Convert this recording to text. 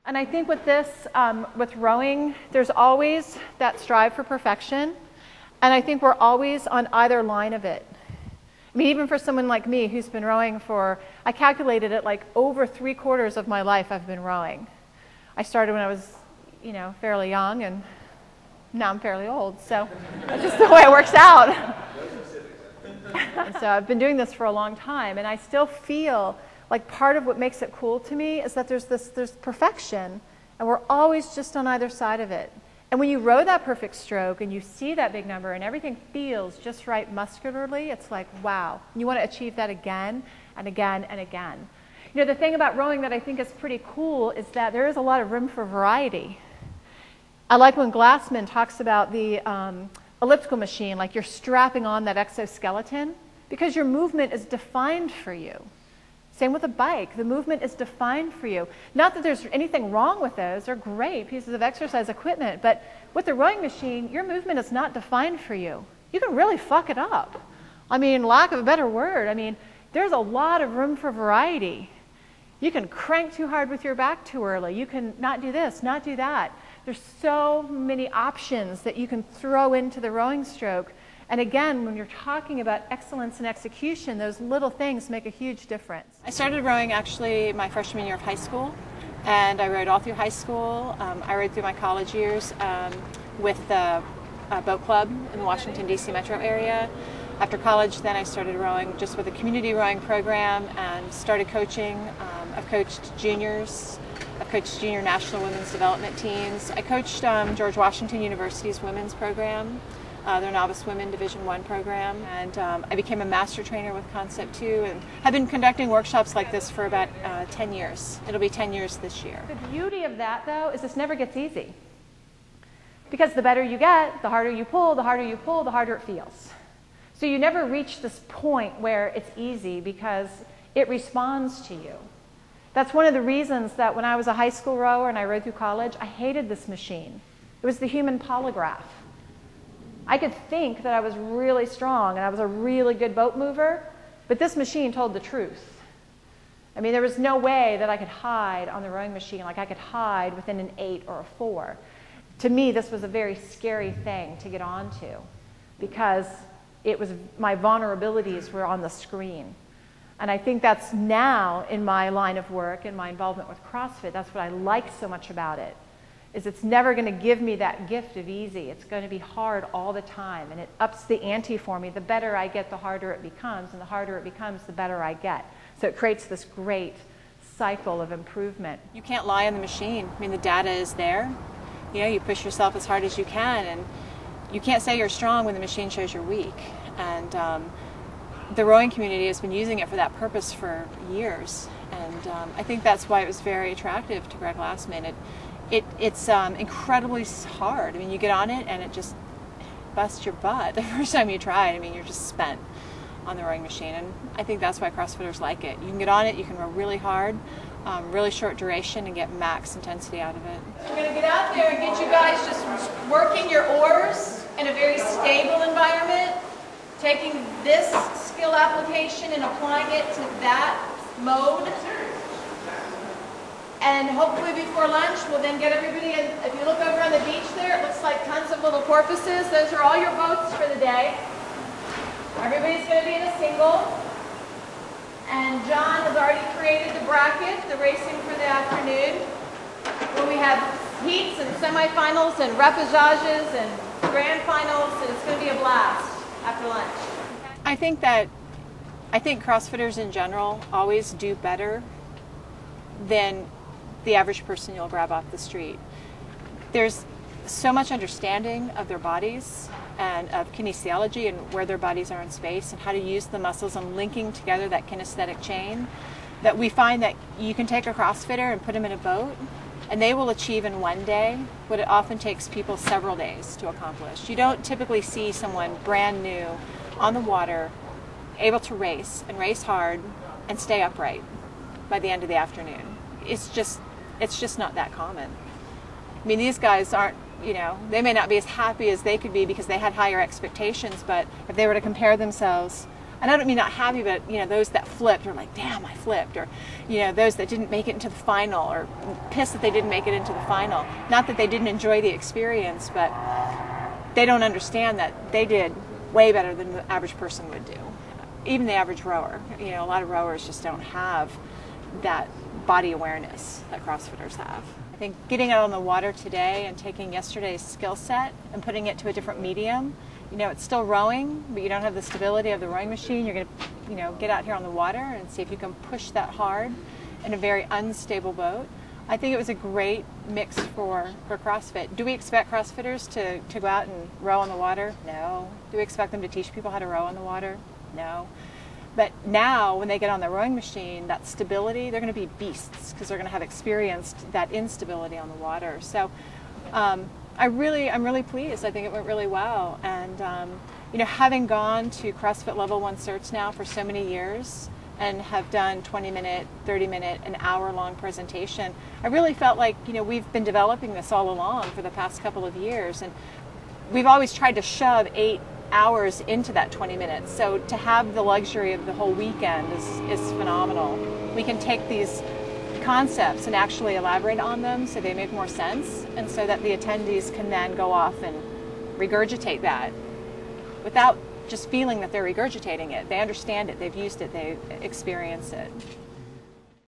And I think with this, with rowing, there's always that strive for perfection. And I think we're always on either line of it. I mean, even for someone like me who's been rowing for, I calculated it like over 3/4 of my life I've been rowing. I started when I was, fairly young, and now I'm fairly old. So that's just the way it works out. And so I've been doing this for a long time, and I still feel like part of what makes it cool to me is that there's perfection, and we're always just on either side of it. And when you row that perfect stroke and you see that big number and everything feels just right muscularly, it's like, wow. And you want to achieve that again and again and again. The thing about rowing that I think is pretty cool is that there is a lot of room for variety. I like when Glassman talks about the elliptical machine, like you're strapping on that exoskeleton, because your movement is defined for you. Same with a bike. The movement is defined for you. Not that there's anything wrong with those. They're great pieces of exercise equipment. But with the rowing machine, your movement is not defined for you. You can really fuck it up. I mean, lack of a better word. I mean, there's a lot of room for variety. You can crank too hard with your back too early. You can not do this, not do that. There's so many options that you can throw into the rowing stroke. And again, when you're talking about excellence and execution, those little things make a huge difference. I started rowing actually my freshman year of high school, and I rowed all through high school. I rowed through my college years with the boat club in the Washington, D.C. metro area. After college, then I started rowing just with a community rowing program and started coaching. I've coached juniors. I've coached junior national women's development teams. I coached George Washington University's women's program, their Novice Women Division I program, and I became a master trainer with Concept 2 and have been conducting workshops like this for about 10 years. It'll be 10 years this year. The beauty of that, though, is this never gets easy. Because the better you get, the harder you pull, the harder you pull, the harder it feels. So you never reach this point where it's easy because it responds to you. That's one of the reasons that when I was a high school rower and I rowed through college, I hated this machine. It was the human polygraph. I could think that I was really strong and I was a really good boat mover, but this machine told the truth. I mean, there was no way that I could hide on the rowing machine like I could hide within an 8 or a 4. To me, this was a very scary thing to get onto because my vulnerabilities were on the screen. And I think that's now in my line of work and my involvement with CrossFit, that's what I like so much about it, is it's never going to give me that gift of easy. It's going to be hard all the time, and it ups the ante for me. The better I get, the harder it becomes, and the harder it becomes, the better I get. So it creates this great cycle of improvement. You can't lie on the machine. I mean, the data is there. You push yourself as hard as you can, and you can't say you're strong when the machine shows you're weak. And the rowing community has been using it for that purpose for years, and I think that's why it was very attractive to Greg Glassman. It's incredibly hard. I mean, you get on it and it just busts your butt the first time you try it. I mean, you're just spent on the rowing machine, and I think that's why CrossFitters like it. You can get on it, you can row really hard, really short duration, and get max intensity out of it. We're going to get out there and get you guys just working your oars in a very stable environment, taking this skill application and applying it to that mode. And hopefully before lunch, we'll then get everybody, and if you look over on the beach there, it looks like tons of little porpoises. Those are all your boats for the day. Everybody's going to be in a single. And John has already created the bracket, the racing for the afternoon, where we have heats and semifinals and repechages and grand finals, and it's going to be a blast after lunch. I think CrossFitters in general always do better than the average person you'll grab off the street. There's so much understanding of their bodies and of kinesiology and where their bodies are in space and how to use the muscles and linking together that kinesthetic chain that we find that you can take a CrossFitter and put them in a boat and they will achieve in one day what it often takes people several days to accomplish. You don't typically see someone brand new on the water able to race and race hard and stay upright by the end of the afternoon. It's just not that common. I mean, these guys aren't, they may not be as happy as they could be because they had higher expectations, but if they were to compare themselves And I don't mean not happy, but those that flipped are like, damn, I flipped, or those that didn't make it into the final, or pissed that they didn't make it into the final. Not that they didn't enjoy the experience, but they don't understand that they did way better than the average person would do. Even the average rower. A lot of rowers just don't have that body awareness that CrossFitters have. I think getting out on the water today and taking yesterday's skill set and putting it to a different medium, it's still rowing, but you don't have the stability of the rowing machine. You're going to, get out here on the water and see if you can push that hard in a very unstable boat. I think it was a great mix for CrossFit. Do we expect CrossFitters to go out and row on the water? No. Do we expect them to teach people how to row on the water? No. But now, when they get on the rowing machine, that stability, they're going to be beasts because they're going to have experienced that instability on the water. So I'm really pleased. I think it went really well. And having gone to CrossFit Level 1 certs now for so many years and have done 20-minute, 30-minute, an hour-long presentation, I really felt like we've been developing this all along for the past couple of years, and we've always tried to shove 8 hours into that 20 minutes. So to have the luxury of the whole weekend is phenomenal. We can take these concepts and actually elaborate on them so they make more sense, and so that the attendees can then go off and regurgitate that without just feeling that they're regurgitating it. They understand it, they've used it, they experience it.